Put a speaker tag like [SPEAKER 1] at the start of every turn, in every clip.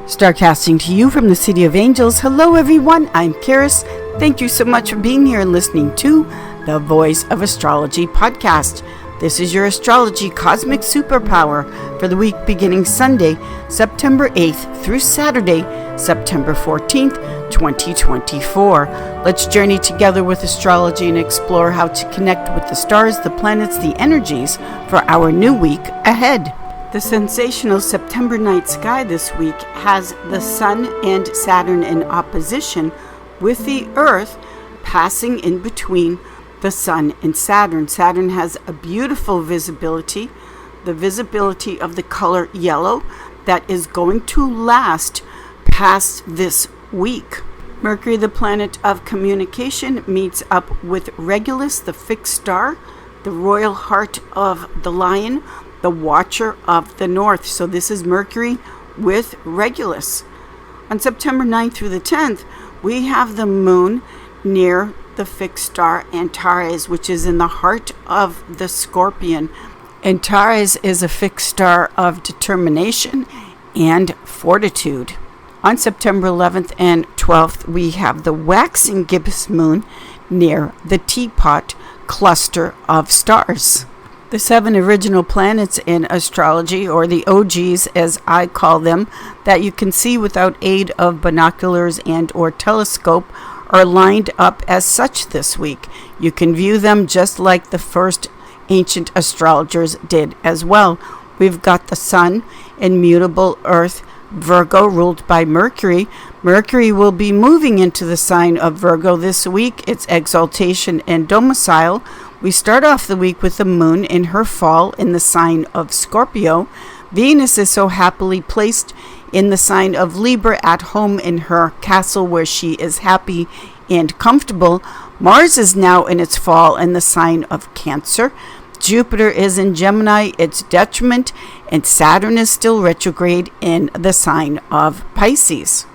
[SPEAKER 1] Starcasting to you from the City of Angels. Hello everyone, I'm Karis. Thank you so much for being here and listening to the Voice of Astrology podcast. This is your astrology cosmic superpower for the week beginning Sunday, September 8th through Saturday, September 14th, 2024. Let's journey together with astrology and explore how to connect with the stars, the planets, the energies for our new week ahead. The sensational September night sky this week has the Sun and Saturn in opposition, with the Earth passing in between the Sun and Saturn. Saturn has a beautiful visibility, the visibility of the color yellow that is going to last past this week. Mercury, the planet of communication, meets up with Regulus, the fixed star, the royal heart of the lion, the watcher of the north. So this is Mercury with Regulus. On September 9th through the 10th, we have the moon near the fixed star Antares, which is in the heart of the Scorpion. Antares is a fixed star of determination and fortitude. On September 11th and 12th, we have the waxing gibbous moon near the teapot cluster of stars. The 7 original planets in astrology, or the OGs as I call them, that you can see without aid of binoculars and or telescope, are lined up as such this week. You can view them just like the first ancient astrologers did as well. We've got the Sun in Mutable Earth, Virgo, ruled by Mercury. Mercury will be moving into the sign of Virgo this week, its exaltation and domicile. We start off the week with the moon in her fall in the sign of Scorpio. Venus is so happily placed in the sign of Libra, at home in her castle where she is happy and comfortable. Mars is now in its fall in the sign of Cancer. Jupiter is in Gemini, its detriment, and Saturn is still retrograde in the sign of Pisces.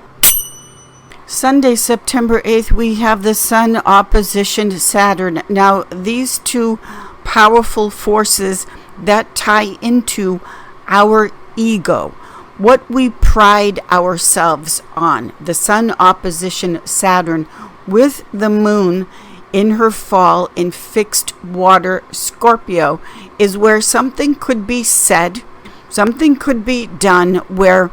[SPEAKER 1] Sunday, September 8th, we have the Sun opposition Saturn. Now, these two powerful forces that tie into our ego, what we pride ourselves on. The Sun opposition Saturn with the moon in her fall in fixed water Scorpio is where something could be said, something could be done, where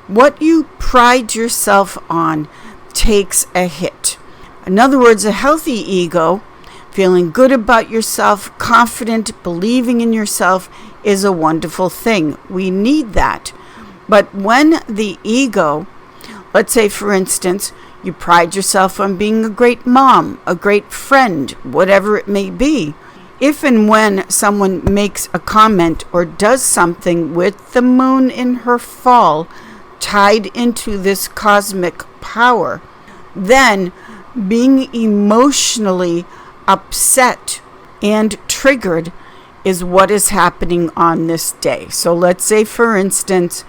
[SPEAKER 1] what you pride yourself on takes a hit. In other words, a healthy ego, feeling good about yourself, confident, believing in yourself, is a wonderful thing. We need that. But when the ego, let's say for instance, you pride yourself on being a great mom, a great friend, whatever it may be, if and when someone makes a comment or does something with the moon in her fall tied into this cosmic power, then being emotionally upset and triggered is what is happening on this day. So let's say, for instance,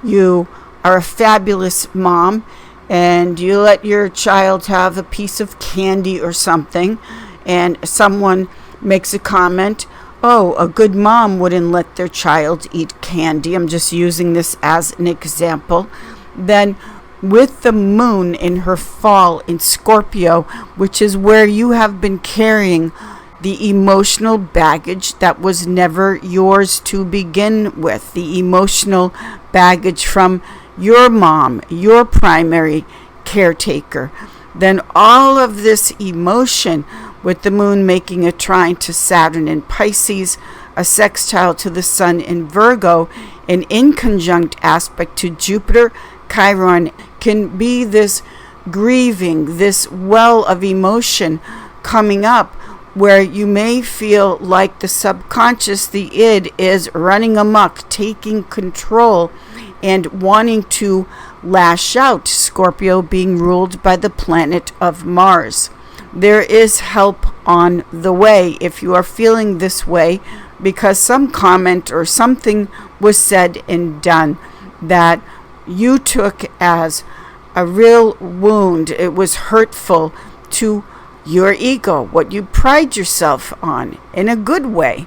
[SPEAKER 1] you are a fabulous mom and you let your child have a piece of candy or something, and someone makes a comment, oh, a good mom wouldn't let their child eat candy. I'm just using this as an example. Then with the moon in her fall in Scorpio, which is where you have been carrying the emotional baggage that was never yours to begin with, the emotional baggage from your mom, your primary caretaker, then all of this emotion with the moon making a trine to Saturn in Pisces, a sextile to the Sun in Virgo, an inconjunct aspect to Jupiter, Chiron, can be this grieving, this well of emotion coming up, where you may feel like the subconscious, the id, is running amok, taking control and wanting to lash out. Scorpio being ruled by the planet of Mars. There is help on the way if you are feeling this way, because some comment or something was said and done that you took as a real wound. It was hurtful to your ego, what you pride yourself on, in a good way.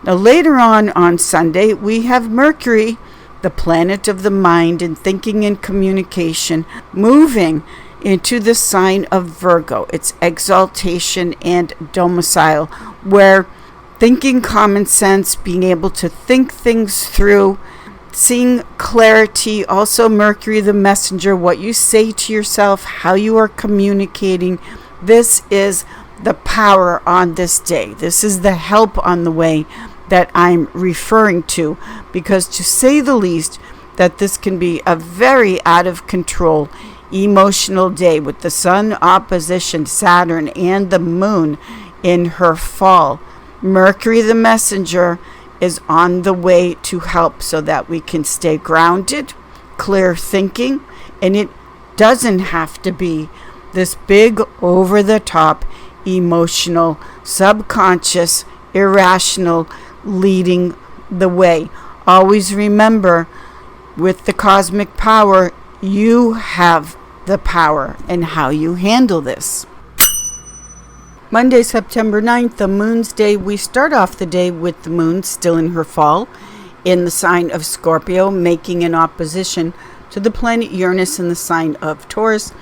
[SPEAKER 1] Now later on Sunday, we have Mercury the planet of the mind and thinking and communication, moving into the sign of Virgo. It's exaltation and domicile, where thinking common sense, being able to think things through, seeing clarity. Also Mercury the messenger, what you say to yourself, how you are communicating. This is the power on this day. This is the help on the way that I'm referring to, because to say the least, that this can be a very out of control emotional day with the sun opposition Saturn and the moon in her fall. Mercury the messenger is on the way to help so that we can stay grounded, clear thinking, and it doesn't have to be this big over the top emotional, subconscious, irrational leading the way. Always remember, with the cosmic power, you have the power and how you handle this. Monday, September 9th, the moon's day. We start off the day with the moon still in her fall in the sign of Scorpio, making an opposition to the planet Uranus in the sign of Taurus.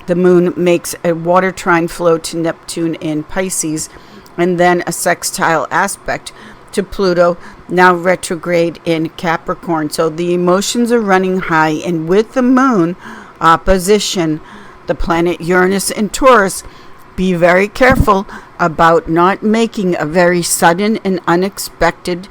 [SPEAKER 1] The moon makes a water trine flow to Neptune in Pisces, and then a sextile aspect to Pluto, now retrograde in Capricorn. So the emotions are running high, and with the moon opposition the planet Uranus in Taurus, be very careful about not making a very sudden and unexpected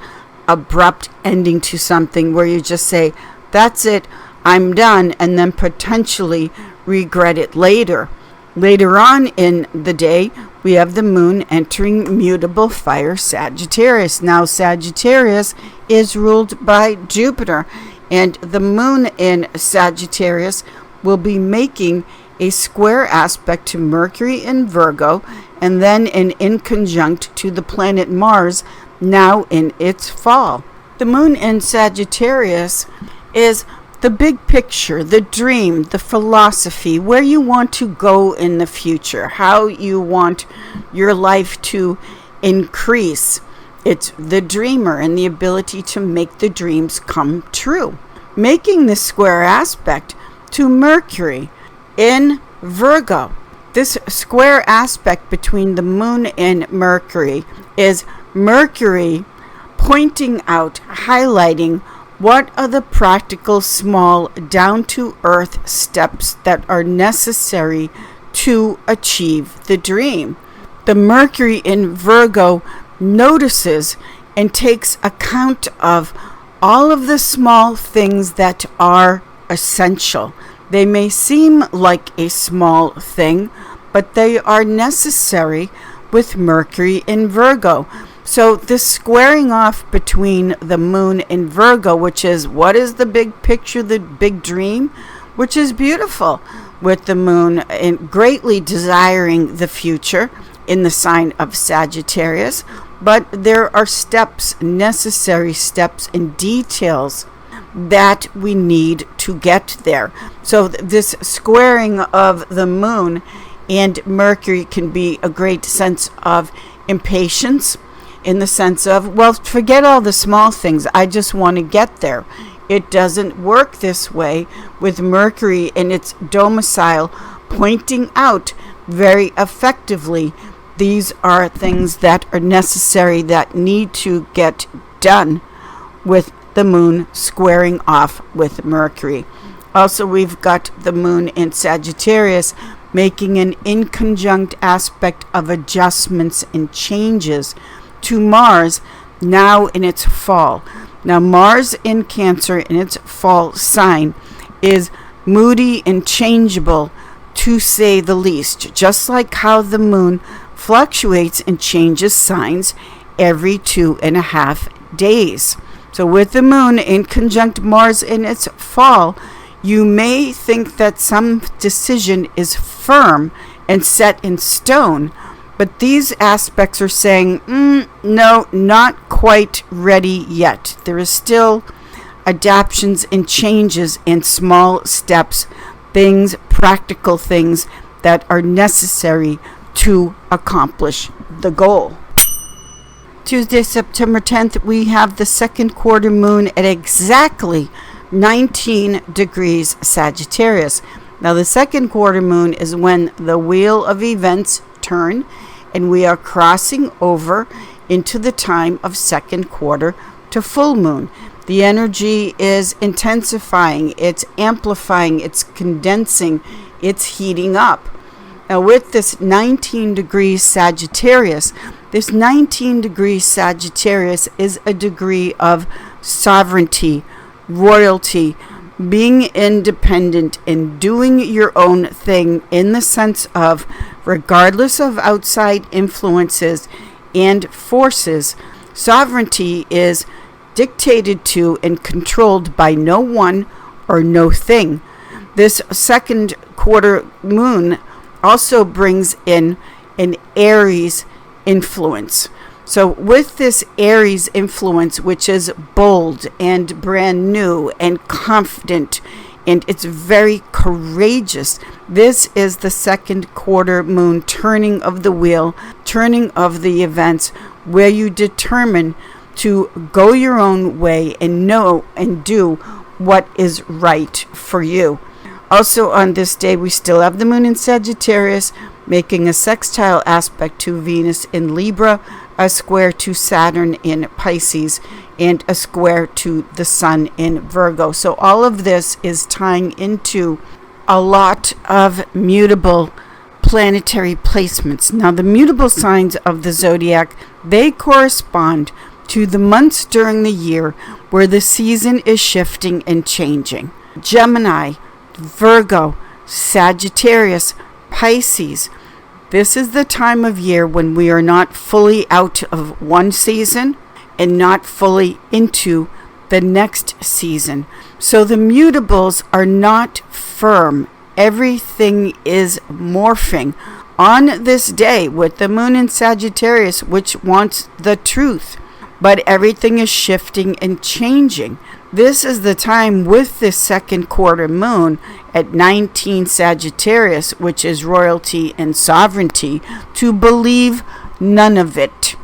[SPEAKER 1] abrupt ending to something where you just say, that's it, I'm done, and then potentially regret it later. Later on in the day, we have the moon entering mutable fire Sagittarius. Now Sagittarius is ruled by Jupiter, and the moon in Sagittarius will be making a square aspect to Mercury in Virgo, and then an inconjunct to the planet Mars, now in its fall. The moon in Sagittarius is the big picture, the dream, the philosophy, where you want to go in the future, how you want your life to increase. It's the dreamer and the ability to make the dreams come true. Making this square aspect to Mercury in Virgo. This square aspect between the moon and Mercury is Mercury pointing out, highlighting what are the practical, small, down-to-earth steps that are necessary to achieve the dream. The Mercury in Virgo notices and takes account of all of the small things that are essential. They may seem like a small thing, but they are necessary with Mercury in Virgo. So this squaring off between the moon in Virgo, which is what is the big picture, the big dream, which is beautiful, with the moon and greatly desiring the future in the sign of Sagittarius. But there are steps, necessary steps and details that we need to get there. So this squaring of the moon and Mercury can be a great sense of impatience, in the sense of, well, forget all the small things, I just want to get there. It doesn't work this way with Mercury in its domicile, pointing out very effectively these are things that are necessary, that need to get done, with the moon squaring off with Mercury. Also, we've got the moon in Sagittarius making an inconjunct aspect of adjustments and changes to Mars, now in its fall. Now Mars in Cancer in its fall sign is moody and changeable, to say the least, just like how the moon fluctuates and changes signs every 2.5 days. So with the moon in conjunct Mars in its fall, you may think that some decision is firm and set in stone, but these aspects are saying, no, not quite ready yet. There is still adaptations and changes in small steps, things, practical things that are necessary to accomplish the goal. Tuesday, September 10th, we have the second quarter moon at exactly 19 degrees Sagittarius. Now, the second quarter moon is when the wheel of events turn and we are crossing over into the time of second quarter to full moon. The energy is intensifying, it's amplifying, it's condensing, it's heating up. Now, with this 19 degrees Sagittarius, this 19 degrees Sagittarius is a degree of sovereignty, royalty, being independent and doing your own thing, in the sense of, regardless of outside influences and forces, sovereignty is dictated to and controlled by no one or no thing. This second quarter moon also brings in an Aries influence. So with this Aries influence, which is bold and brand new and confident, and it's very courageous, this is the second quarter moon turning of the wheel, turning of the events, where you determine to go your own way and know and do what is right for you. Also on this day, we still have the moon in Sagittarius, making a sextile aspect to Venus in Libra, a square to Saturn in Pisces, and a square to the Sun in Virgo. So all of this is tying into a lot of mutable planetary placements. Now, the mutable signs of the zodiac, they correspond to the months during the year where the season is shifting and changing. Gemini, Virgo, Sagittarius, Pisces. This is the time of year when we are not fully out of one season and not fully into the next season. So the mutables are not firm. Everything is morphing. On this day with the moon in Sagittarius, which wants the truth, but everything is shifting and changing. This is the time with this second quarter moon at 19 Sagittarius, which is royalty and sovereignty, to believe none of it.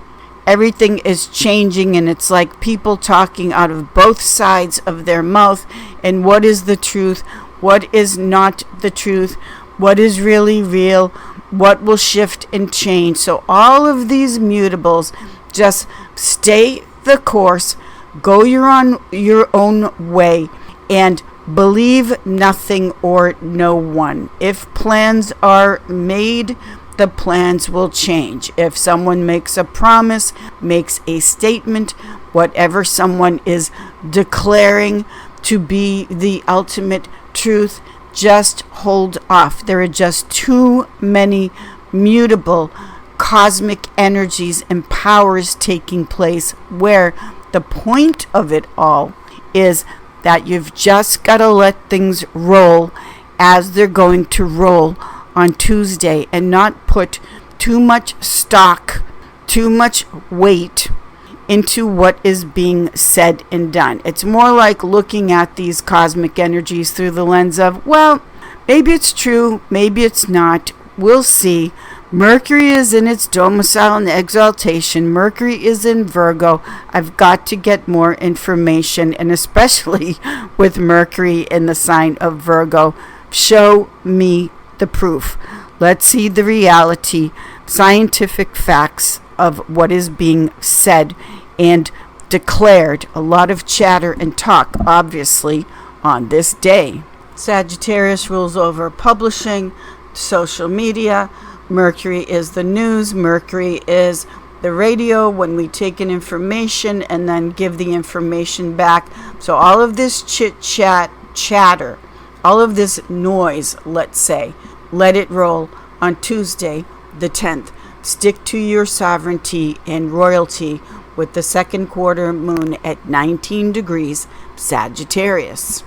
[SPEAKER 1] Everything is changing, and it's like people talking out of both sides of their mouth. And what is the truth? What is not the truth? What is really real? What will shift and change? So all of these mutables, just stay the course, go your own way, and believe nothing or no one. If plans are made, the plans will change. If someone makes a promise, makes a statement, whatever someone is declaring to be the ultimate truth, just hold off. There are just too many mutable cosmic energies and powers taking place, where the point of it all is that you've just got to let things roll as they're going to roll on Tuesday, and not put too much stock, too much weight into what is being said and done. It's more like looking at these cosmic energies through the lens of, well, maybe it's true, maybe it's not, we'll see. Mercury is in its domicile and exaltation. Mercury is in Virgo. I've got to get more information, and especially with Mercury in the sign of Virgo, show me the proof. Let's see the reality, scientific facts of what is being said and declared. A lot of chatter and talk, obviously, on this day. Sagittarius rules over publishing, social media. Mercury is the news. Mercury is the radio, when we take in information and then give the information back. So all of this chatter, all of this noise, let's say, let it roll on Tuesday, the 10th. Stick to your sovereignty and royalty with the second quarter moon at 19 degrees Sagittarius.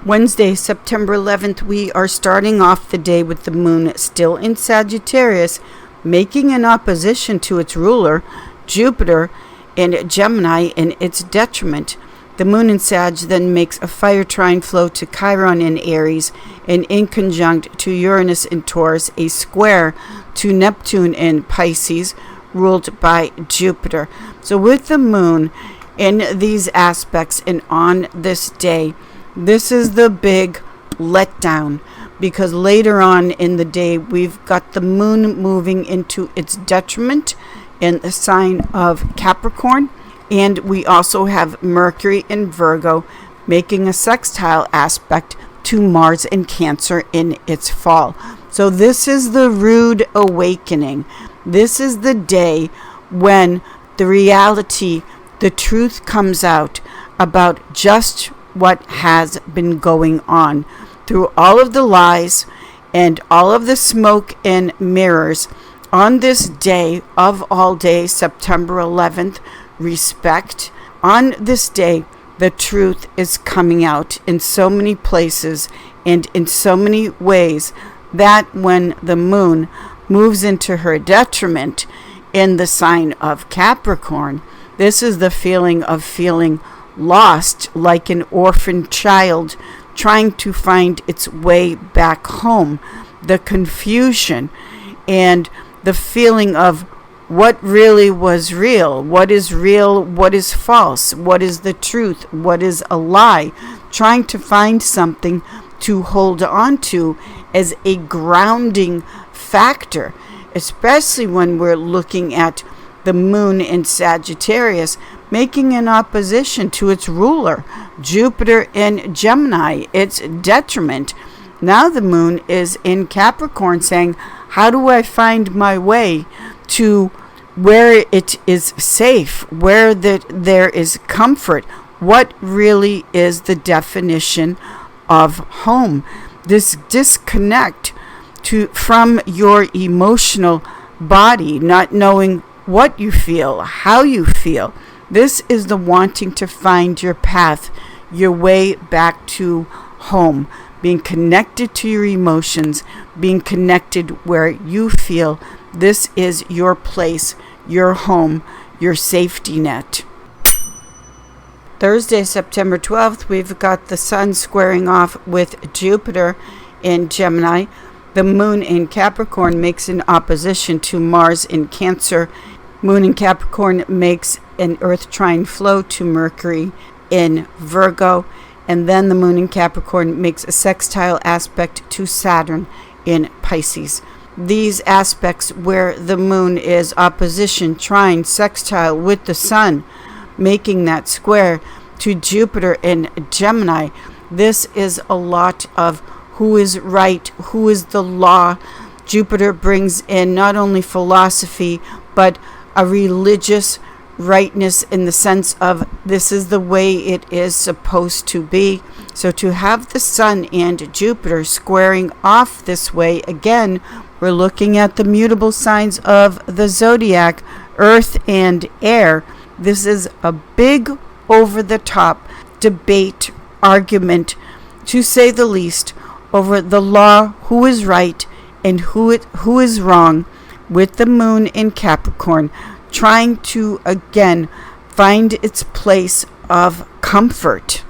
[SPEAKER 1] Wednesday, September 11th, we are starting off the day with the moon still in Sagittarius, making an opposition to its ruler, Jupiter, and Gemini in its detriment. The moon in Sag then makes a fire trine flow to Chiron in Aries, and in conjunct to Uranus in Taurus, a square to Neptune in Pisces, ruled by Jupiter. So with the moon in these aspects and on this day. This is the big letdown, because later on in the day we've got the moon moving into its detriment in the sign of Capricorn, and we also have Mercury in Virgo making a sextile aspect to Mars in Cancer in its fall. So this is the rude awakening. This is the day when the reality, the truth comes out about just what has been going on through all of the lies and all of the smoke and mirrors. On this day of all days, September 11th, respect. On this day, the truth is coming out in so many places and in so many ways that when the moon moves into her detriment in the sign of Capricorn, this is the feeling of feeling lost, like an orphaned child trying to find its way back home. The confusion and the feeling of what really was real, what is false, what is the truth, what is a lie, trying to find something to hold on to as a grounding factor, especially when we're looking at the moon in Sagittarius making an opposition to its ruler, Jupiter in Gemini, its detriment. Now the moon is in Capricorn saying, how do I find my way to where it is safe, where there is comfort? What really is the definition of home? This disconnect from your emotional body, not knowing what you feel, how you feel. This is the wanting to find your path, your way back to home, being connected to your emotions, being connected where you feel this is your place, your home, your safety net. Thursday, September 12th, we've got the sun squaring off with Jupiter in Gemini. The moon in Capricorn makes an opposition to Mars in Cancer. Moon in Capricorn makes an earth trine flow to Mercury in Virgo. And then the moon in Capricorn makes a sextile aspect to Saturn in Pisces. These aspects where the moon is opposition, trine, sextile with the sun, making that square to Jupiter in Gemini. This is a lot of who is right, who is the law. Jupiter brings in not only philosophy, but a religious rightness in the sense of this is the way it is supposed to be. So to have the sun and Jupiter squaring off this way, again, we're looking at the mutable signs of the zodiac, earth and air. This is a big over-the-top debate, argument, to say the least, over the law, who is right and who is wrong, with the moon in Capricorn, trying to again find its place of comfort.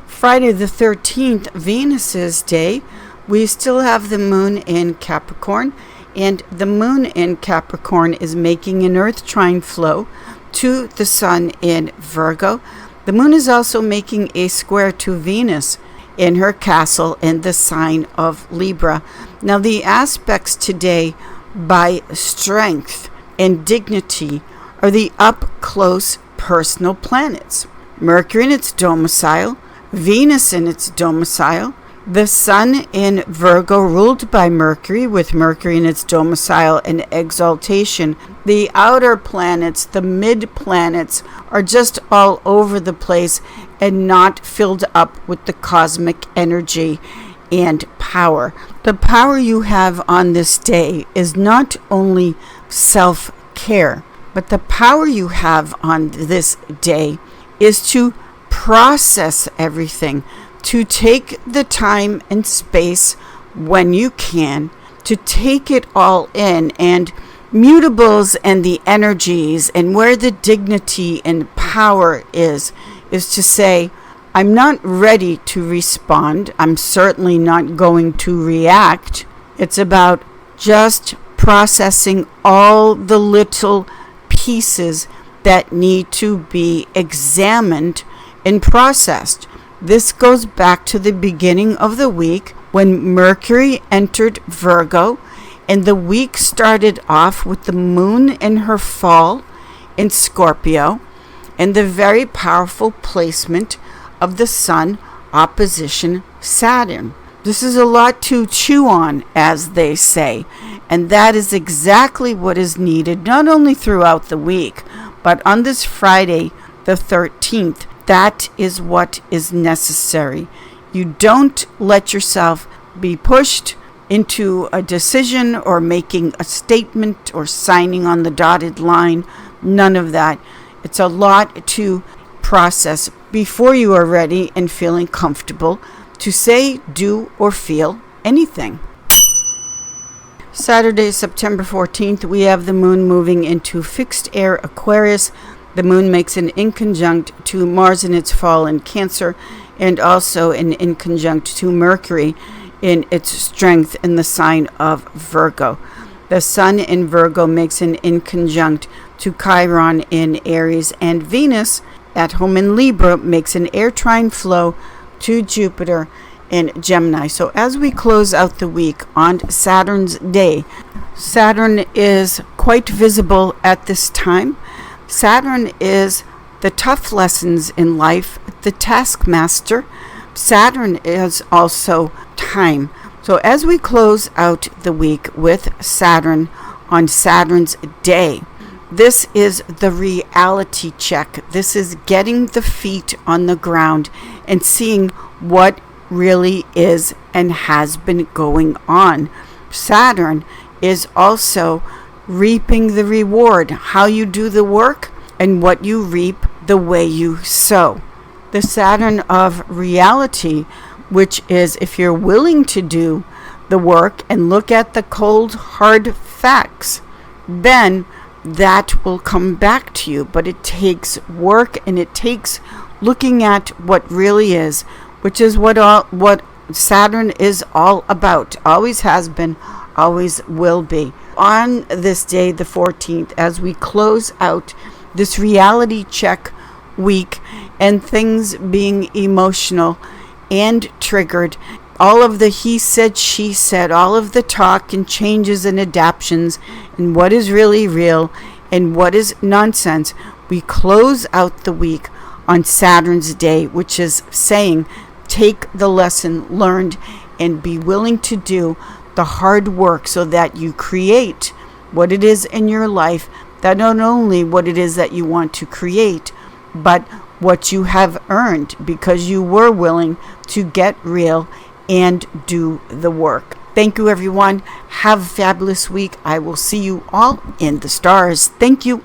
[SPEAKER 1] Friday the 13th, Venus's day, we still have the moon in Capricorn, and the moon in Capricorn is making an earth trine flow to the sun in Virgo. The moon is also making a square to Venus in her castle in the sign of Libra. Now the aspects today by strength and dignity are the up-close personal planets. Mercury in its domicile, Venus in its domicile, the sun in Virgo ruled by Mercury, with Mercury in its domicile and exaltation. The outer planets, the mid-planets, are just all over the place and not filled up with the cosmic energy and power. The power you have on this day is not only self-care, but the power you have on this day is to process everything, to take the time and space when you can, to take it all in, and mutables and the energies and where the dignity and power is to say, I'm not ready to respond. I'm certainly not going to react. It's about just processing all the little pieces that need to be examined and processed. This goes back to the beginning of the week when Mercury entered Virgo, and the week started off with the moon in her fall in Scorpio and the very powerful placement of the sun opposition Saturn. This is a lot to chew on, as they say, and that is exactly what is needed not only throughout the week, but on this Friday, the 13th. That is what is necessary. You don't let yourself be pushed into a decision or making a statement or signing on the dotted line. None of that. It's a lot to process before you are ready and feeling comfortable to say, do, or feel anything. Saturday, September 14th, we have the moon moving into fixed air Aquarius. The moon makes an inconjunct to Mars in its fall in Cancer, and also an inconjunct to Mercury in its strength in the sign of Virgo. The sun in Virgo makes an inconjunct to Chiron in Aries, and Venus at home in Libra makes an air trine flow to Jupiter in Gemini. So as we close out the week on Saturn's day, Saturn is quite visible at this time. Saturn is the tough lessons in life, the taskmaster. Saturn is also time. So as we close out the week with Saturn on Saturn's day, this is the reality check. This is getting the feet on the ground and seeing what really is and has been going on. Saturn is also reaping the reward, how you do the work and what you reap the way you sow. The Saturn of reality, which is if you're willing to do the work and look at the cold, hard facts, then that will come back to you. But it takes work, and it takes looking at what really is, which is what Saturn is all about. Always has been, always will be. On this day, the 14th, as we close out this reality check week and things being emotional and triggered, all of the he said, she said, all of the talk and changes and adaptions and what is really real and what is nonsense, we close out the week on Saturn's day, which is saying take the lesson learned and be willing to do the hard work so that you create what it is in your life, that not only what it is that you want to create, but what you have earned because you were willing to get real and do the work. Thank you, everyone. Have a fabulous week. I will see you all in the stars. Thank you.